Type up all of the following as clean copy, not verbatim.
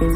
The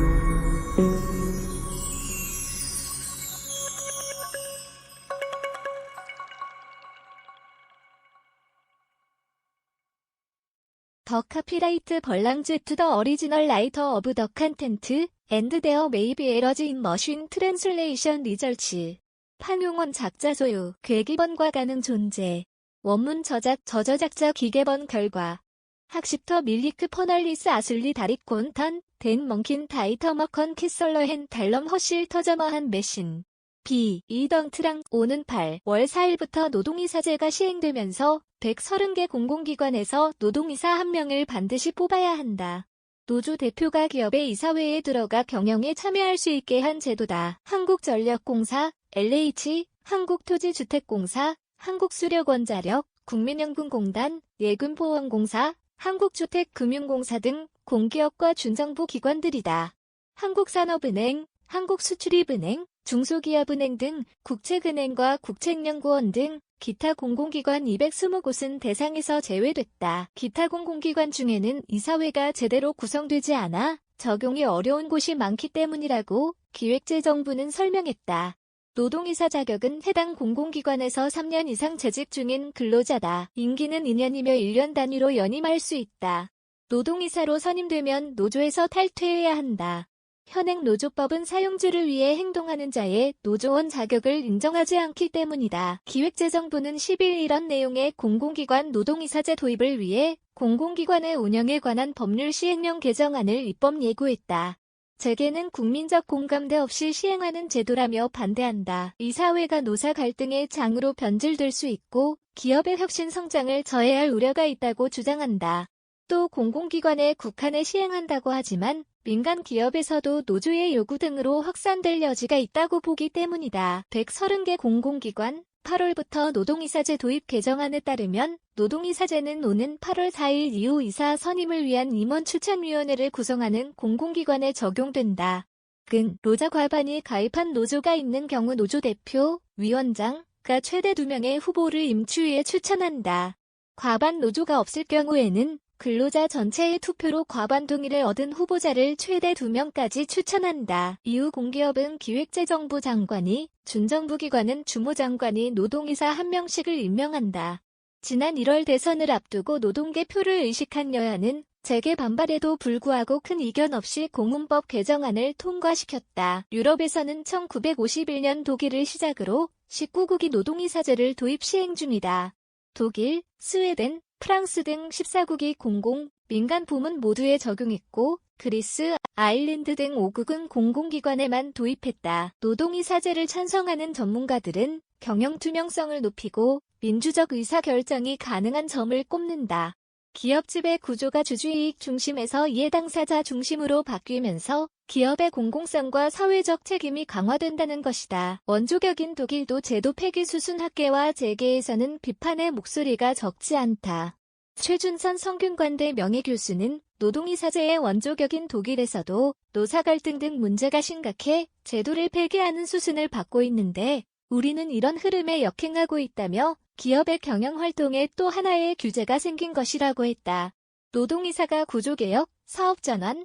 copyright belongs to the original writer of the content, and there may be errors in machine translation results. 판용원 작자 소유, 괴기본과 가능 존재. 원문 저작, 저저작자 기계본 결과. 학습터 밀리크 퍼널리스 아슬리 다리콘 턴, 댄 멍킨 다이터머컨 키설러헨 달럼 허실 터저머한 메신. B. 이덩트랑 5는 8월 4일부터 노동이사제가 시행되면서 130개 공공기관에서 노동이사 1명을 반드시 뽑아야 한다. 노조 대표가 기업의 이사회에 들어가 경영에 참여할 수 있게 한 제도다. 한국전력공사, LH, 한국토지주택공사, 한국수력원자력, 국민연금공단, 예금보험공사, 한국주택금융공사 등 공기업과 준정부 기관들이다. 한국산업은행, 한국수출입은행, 중소기업은행 등 국책은행과 국책연구원 등 기타 공공기관 220곳은 대상에서 제외됐다. 기타 공공기관 중에는 이사회가 제대로 구성되지 않아 적용이 어려운 곳이 많기 때문이라고 기획재정부는 설명했다. 노동이사 자격은 해당 공공기관에서 3년 이상 재직 중인 근로자다. 임기는 2년이며 1년 단위로 연임할 수 있다. 노동이사로 선임되면 노조에서 탈퇴해야 한다. 현행 노조법은 사용주를 위해 행동하는 자의 노조원 자격을 인정하지 않기 때문이다. 기획재정부는 10일 이런 내용의 공공기관 노동이사제 도입을 위해 공공기관의 운영에 관한 법률 시행령 개정안을 입법 예고했다. 재계는 국민적 공감대 없이 시행하는 제도라며 반대한다. 이사회가 노사 갈등의 장으로 변질될 수 있고 기업의 혁신 성장을 저해할 우려가 있다고 주장한다. 또 공공기관에 국한에 시행한다고 하지만 민간 기업에서도 노조의 요구 등으로 확산될 여지가 있다고 보기 때문이다. 130개 공공기관 8월부터 노동이사제 도입 개정안에 따르면 노동이사제는 오는 8월 4일 이후 이사 선임을 위한 임원 추천위원회를 구성하는 공공기관에 적용된다. 근로자 과반이 가입한 노조가 있는 경우 노조 대표, 위원장가 최대 2명의 후보를 임추위에 추천한다. 과반 노조가 없을 경우에는 근로자 전체의 투표로 과반 동의를 얻은 후보자를 최대 2명까지 추천한다. 이후 공기업은 기획재정부 장관이, 준정부기관은 주무장관이 노동이사 1명씩을 임명한다. 지난 1월 대선을 앞두고 노동계표를 의식한 여야는 재계 반발에도 불구하고 큰 이견 없이 공문법 개정안을 통과시켰다. 유럽에서는 1951년 독일을 시작으로 19국이 노동이사제를 도입 시행 중이다. 독일, 스웨덴, 프랑스 등 14국이 공공, 민간 부문 모두에 적용했고 그리스, 아일랜드 등 5국은 공공기관에만 도입했다. 노동이사제를 찬성하는 전문가들은 경영 투명성을 높이고 민주적 의사결정이 가능한 점을 꼽는다. 기업 지배 구조가 주주이익 중심에서 이해당사자 중심으로 바뀌면서 기업의 공공성과 사회적 책임이 강화된다는 것이다. 원조격인 독일도 제도 폐기 수순 학계와 재계에서는 비판의 목소리가 적지 않다. 최준선 성균관대 명예교수는 노동이사제의 원조격인 독일에서도 노사 갈등 등 문제가 심각해 제도를 폐기하는 수순을 밟고 있는데 우리는 이런 흐름에 역행하고 있다며 기업의 경영활동에 또 하나의 규제가 생긴 것이라고 했다. 노동이사가 구조개혁, 사업전환,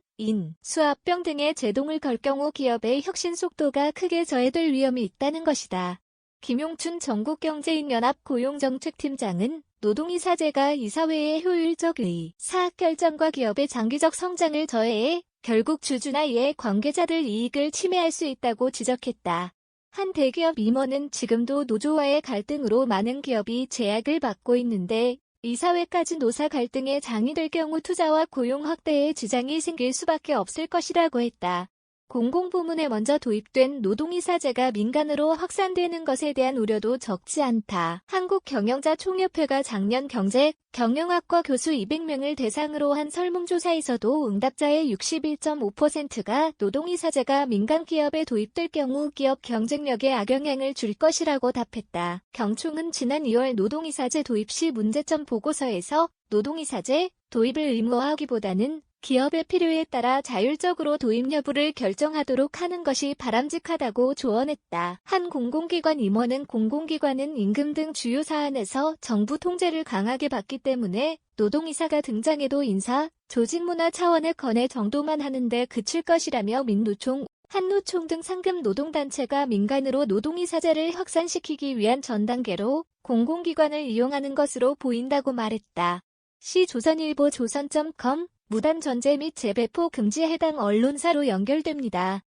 수합병 등의 제동을 걸 경우 기업의 혁신 속도가 크게 저해될 위험이 있다는 것이다. 김용춘 전국경제인연합 고용정책팀장은 노동이사제가 이사회의 효율적 사학결정과 기업의 장기적 성장을 저해해 결국 주주나 이해 관계자들 이익을 침해할 수 있다고 지적했다. 한 대기업 임원은 지금도 노조와의 갈등으로 많은 기업이 제약을 받고 있는데 이사회까지 노사 갈등의 장이 될 경우 투자와 고용 확대에 지장이 생길 수밖에 없을 것이라고 했다. 공공부문에 먼저 도입된 노동이사제가 민간으로 확산되는 것에 대한 우려도 적지 않다. 한국경영자총협회가 작년 경영학과 교수 200명을 대상으로 한 설문조사에서도 응답자의 61.5%가 노동이사제가 민간 기업에 도입될 경우 기업 경쟁력에 악영향을 줄 것이라고 답했다. 경총은 지난 2월 노동이사제 도입 시 문제점 보고서에서 노동이사제 도입을 의무화하기보다는 기업의 필요에 따라 자율적으로 도입 여부를 결정하도록 하는 것이 바람직하다고 조언했다. 한 공공기관 임원은 공공기관은 임금 등 주요 사안에서 정부 통제를 강하게 받기 때문에 노동이사가 등장해도 인사, 조직문화 차원의 건의 정도만 하는데 그칠 것이라며 민노총, 한노총 등 상급 노동단체가 민간으로 노동이사제를 확산시키기 위한 전 단계로 공공기관을 이용하는 것으로 보인다고 말했다. 시 조선일보 조선.com 무단 전제 및 재배포 금지에 해당 언론사로 연결됩니다.